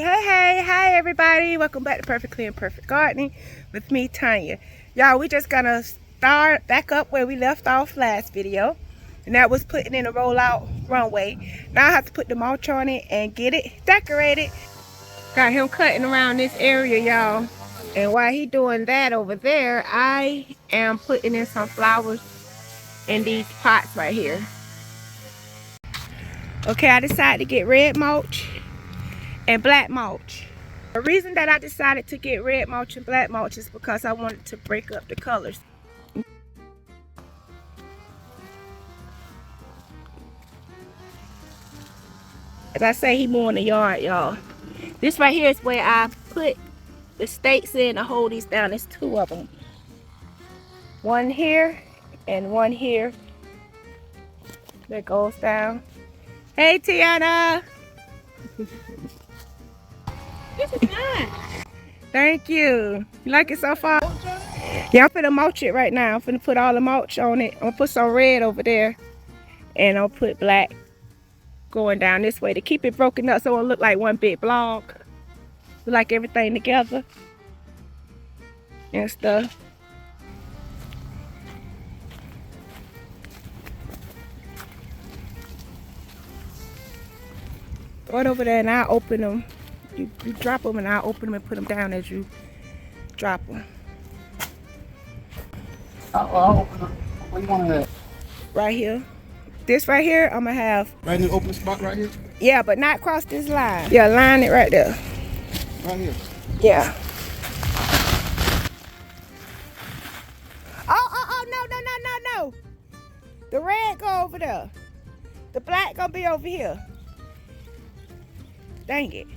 Hi everybody. Welcome back to Perfectly Imperfect Gardening with me, Tanya. Y'all, we just gonna start back up where we left off last video. And that was putting in a rollout runway. Now I have to put the mulch on it and get it decorated. Got him cutting around this area, y'all. And while he doing that over there, I am putting in some flowers in these pots right here. Okay, I decided to get red mulch and black mulch. The reason that I decided to get red mulch and black mulch is because I wanted to break up the colors. As I say, he mowing the yard, y'all. This right here is where I put the stakes in to hold these down. There's two of them. One here and one here. That goes down. Hey, Tiana. This is nice. Thank you. You like it so far? Yeah, I'm finna mulch it right now. I'm finna put all the mulch on it. I'm gonna put some red over there. And I'll put black going down this way to keep it broken up so it'll look like one big block. Like everything together. And stuff. Throw it over there and I'll open them. You drop them and I'll open them and put them down as you drop them. I'll open them. Where you want it? Right here. This right here, I'm gonna have. Right in the open spot right here? Yeah, but not cross this line. Yeah, line it right there. Right here? Yeah. Oh, no. The red go over there. The black gonna be over here. Dang it.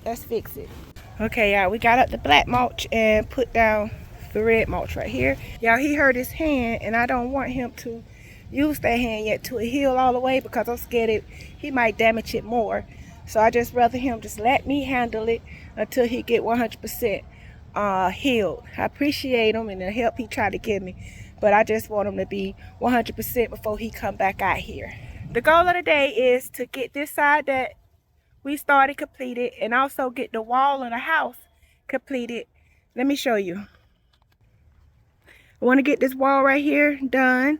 Let's fix it. Okay, y'all, we got up the black mulch and put down the red mulch right here. Y'all, he hurt his hand and I don't want him to use that hand yet to heal all the way because I'm scared he might damage it more. So I just rather him just let me handle it until he get 100% healed. I appreciate him and the help he tried to give me, but I just want him to be 100% before he come back out here. The goal of the day is to get this side that we started completed and also get the wall of the house completed. Let me show you. I want to get this wall right here done.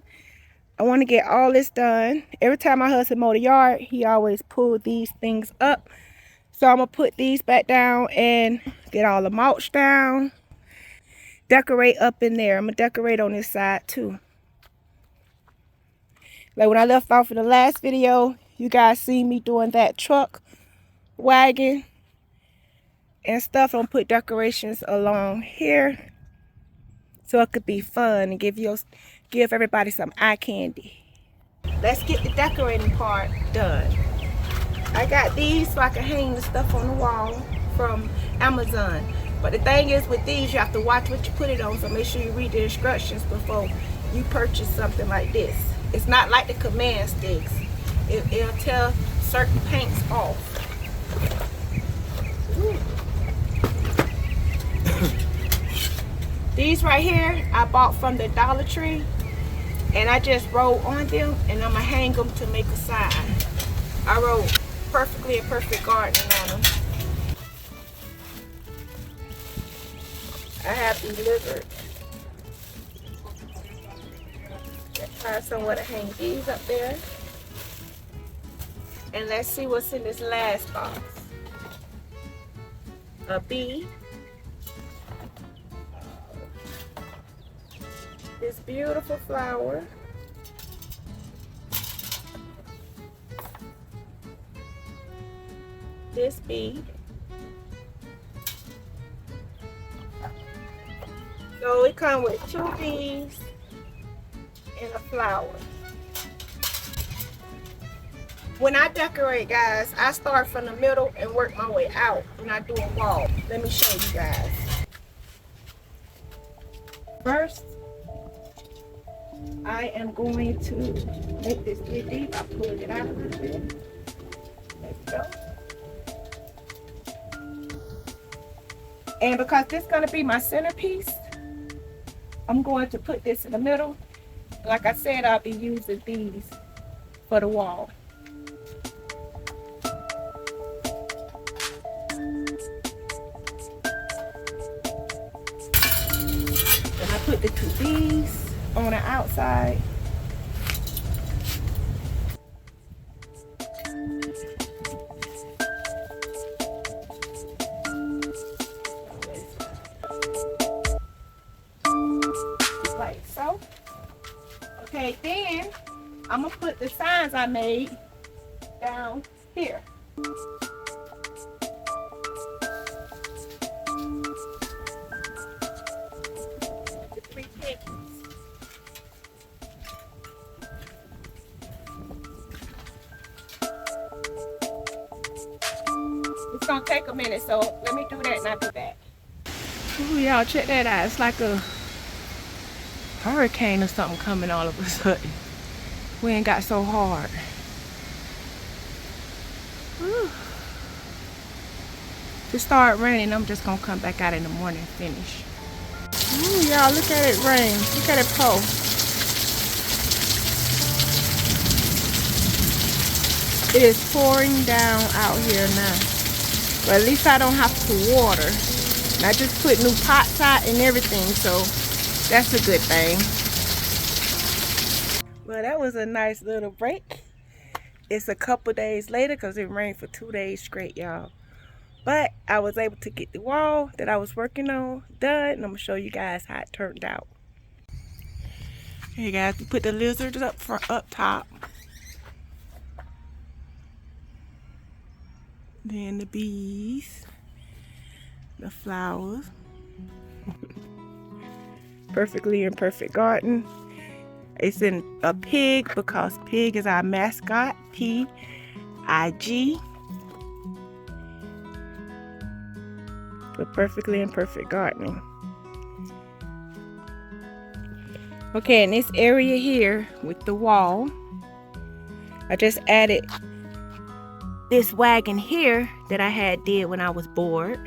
I want to get all this done. Every time my husband mow the yard, he always pull these things up. So I'm going to put these back down and get all the mulch down. Decorate up in there. I'm going to decorate on this side too. Like when I left off in the last video, you guys see me doing that truck wagon and stuff. I'm going to put decorations along here so it could be fun and give everybody some eye candy. Let's get the decorating part done. I got these so I can hang the stuff on the wall from Amazon. But the thing is with these, you have to watch what you put it on, so make sure you read the instructions before you purchase something like this. It's not like the command sticks. It'll tell certain paints off. These right here I bought from the Dollar Tree and I just wrote on them and I'm gonna hang them to make a sign. I wrote Perfectly Imperfect Gardening on them. I have delivered. Let's find somewhere to hang these up there. And let's see what's in this last box. A bee. This beautiful flower. This bee. So it comes with 2 bees and a flower. When I decorate, guys, I start from the middle and work my way out when I do a wall. Let me show you guys. First, I am going to make this get deep. I pulled it out a little bit. Let's go. And because this is going to be my centerpiece, I'm going to put this in the middle. Like I said, I'll be using these for the wall. put the 2 bees on the outside. Like so. Okay, then I'm gonna put the signs I made down here. The 3 pictures. It's gonna take a minute, so let me do that and I'll be back. Ooh, y'all, check that out. It's like a hurricane or something coming all of a sudden. We ain't got so hard. Whew. If it start raining, I'm just gonna come back out in the morning and finish. Ooh, y'all, look at it rain. Look at it pour. It is pouring down out here now. But at least I don't have to water. And I just put new pots out and everything, so that's a good thing. Well, that was a nice little break. It's a couple days later because it rained for 2 days straight, y'all. But I was able to get the wall that I was working on done, and I'm gonna show you guys how it turned out. Here you guys, put the lizards up top. Then the bees, the flowers. Perfectly Imperfect garden. It's in a pig because pig is our mascot, P-I-G. For Perfectly Imperfect gardening. Okay, in this area here with the wall, I just added this wagon here that I had did when I was bored.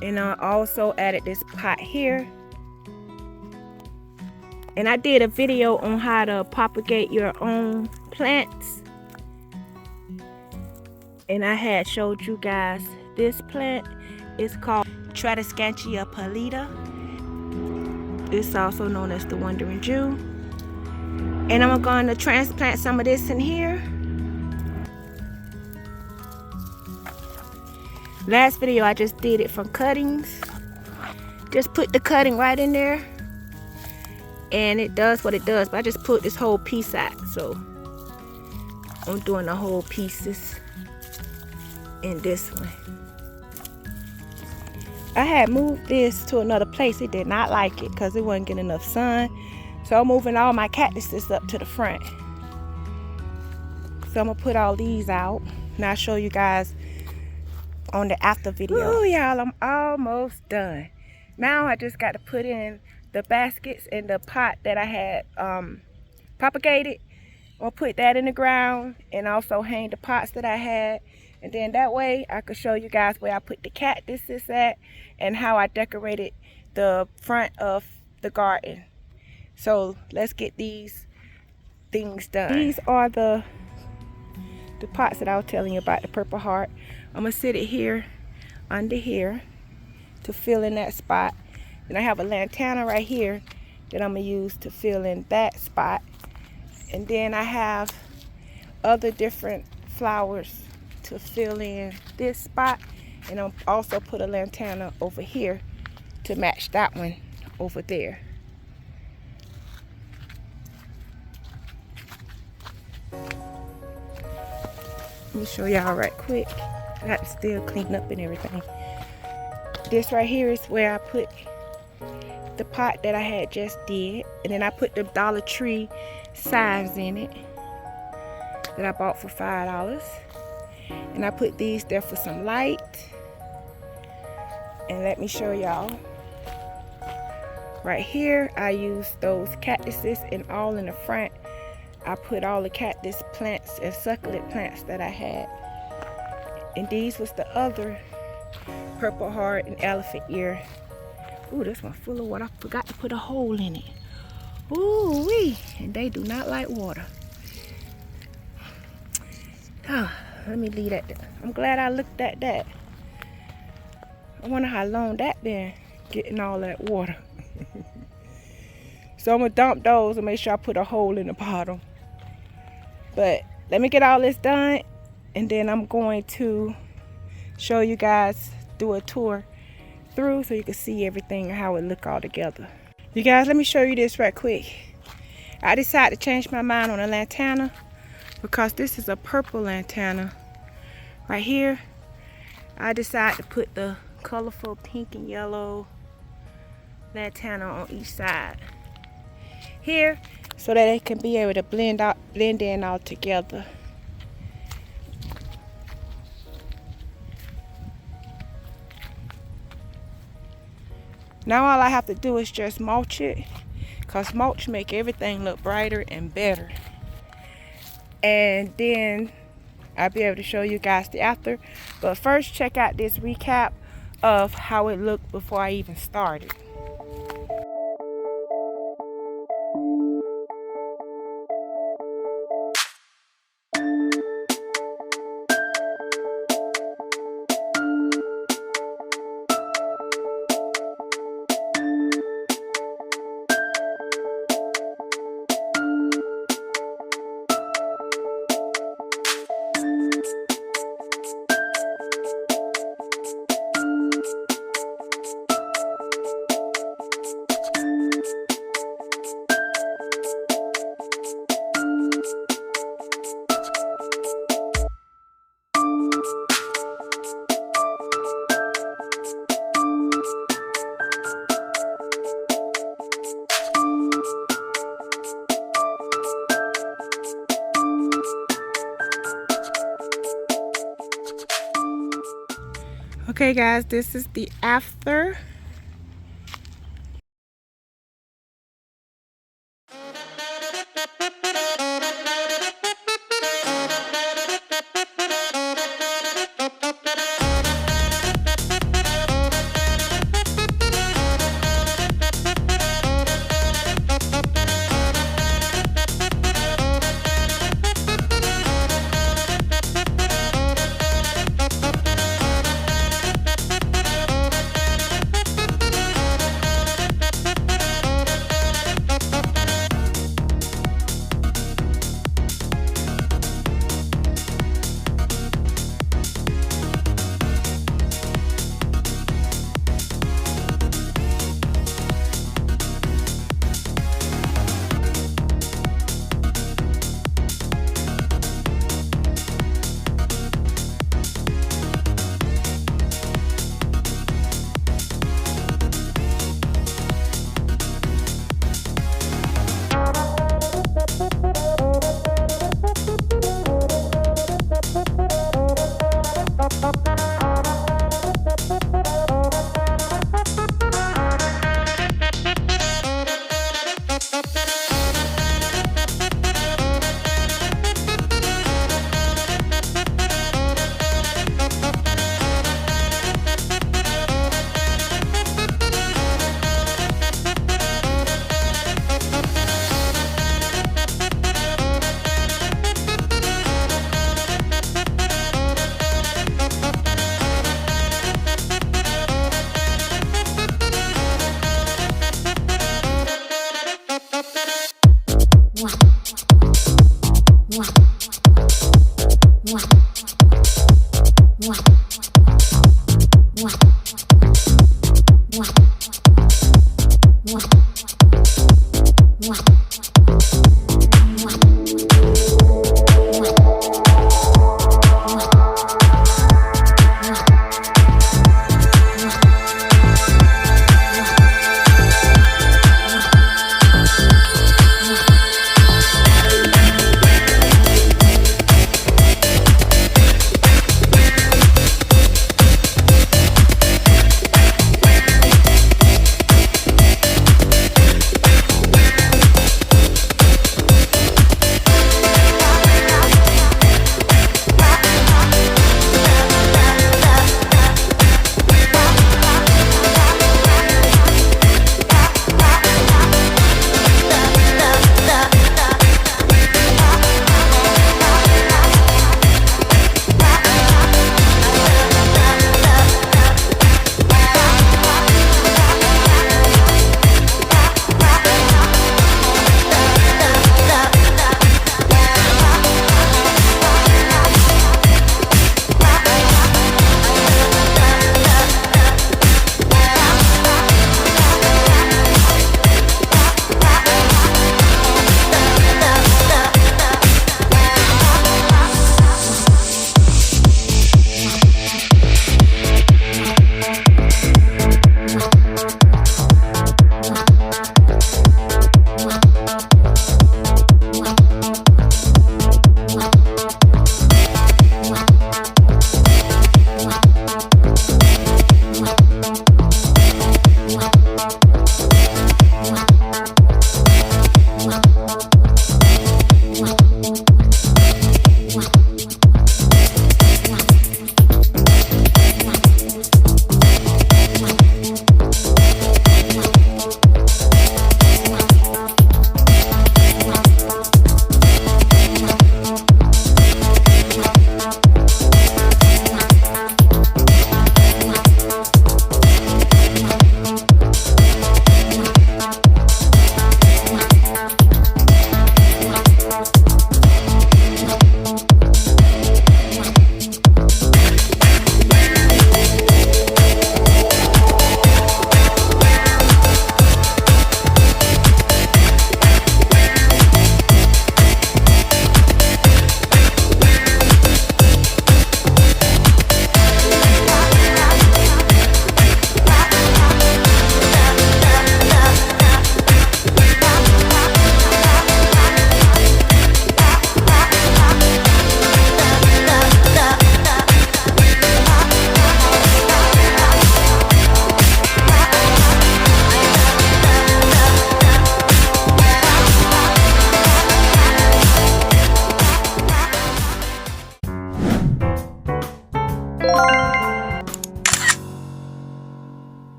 And I also added this pot here. And I did a video on how to propagate your own plants. And I had showed you guys this plant. It's called Tradescantia pallida. It's also known as the Wandering Jew. And I'm going to transplant some of this in here. Last video I just did it from cuttings. Just put the cutting right in there. And it does what it does. But I just put this whole piece out. So I'm doing the whole pieces in this one. I had moved this to another place. It did not like it because it wasn't getting enough sun. So I'm moving all my cactuses up to the front. So I'm going to put all these out. And I'll show you guys on the after video. Oh, y'all, I'm almost done. Now I just got to put in the baskets and the pot that I had propagated. I'll put that in the ground and also hang the pots that I had. And then that way I could show you guys where I put the cactuses at and how I decorated the front of the garden. So let's get these things done. These are the pots that I was telling you about, the Purple Heart. I'm gonna sit it here under here to fill in that spot. And I have a lantana right here that I'm gonna use to fill in that spot. And then I have other different flowers to fill in this spot. And I'll also put a lantana over here to match that one over there. Let me show y'all right quick. I got to still clean up and everything. This right here is where I put the pot that I had just did. And then I put the Dollar Tree signs in it that I bought for $5. And I put these there for some light. And let me show y'all. Right here, I used those cactuses and all in the front. I put all the cactus plants and succulent plants that I had. And these was the other Purple Heart and elephant ear. Ooh, this one full of water. I forgot to put a hole in it. Ooh wee, and they do not like water. Let me leave that there. I'm glad I looked at that. I wonder how long that been getting all that water. So I'm gonna dump those and make sure I put a hole in the bottom. But let me get all this done, and then I'm going to show you guys, do a tour through so you can see everything and how it look all together. You guys, let me show you this right quick. I decided to change my mind on a lantana because this is a purple lantana right here. I decided to put the colorful pink and yellow lantana on each side here so that it can be able to blend in all together. Now all I have to do is just mulch it, because mulch make everything look brighter and better. And then I'll be able to show you guys the after. But first, check out this recap of how it looked before I even started. Okay guys, this is the after. One.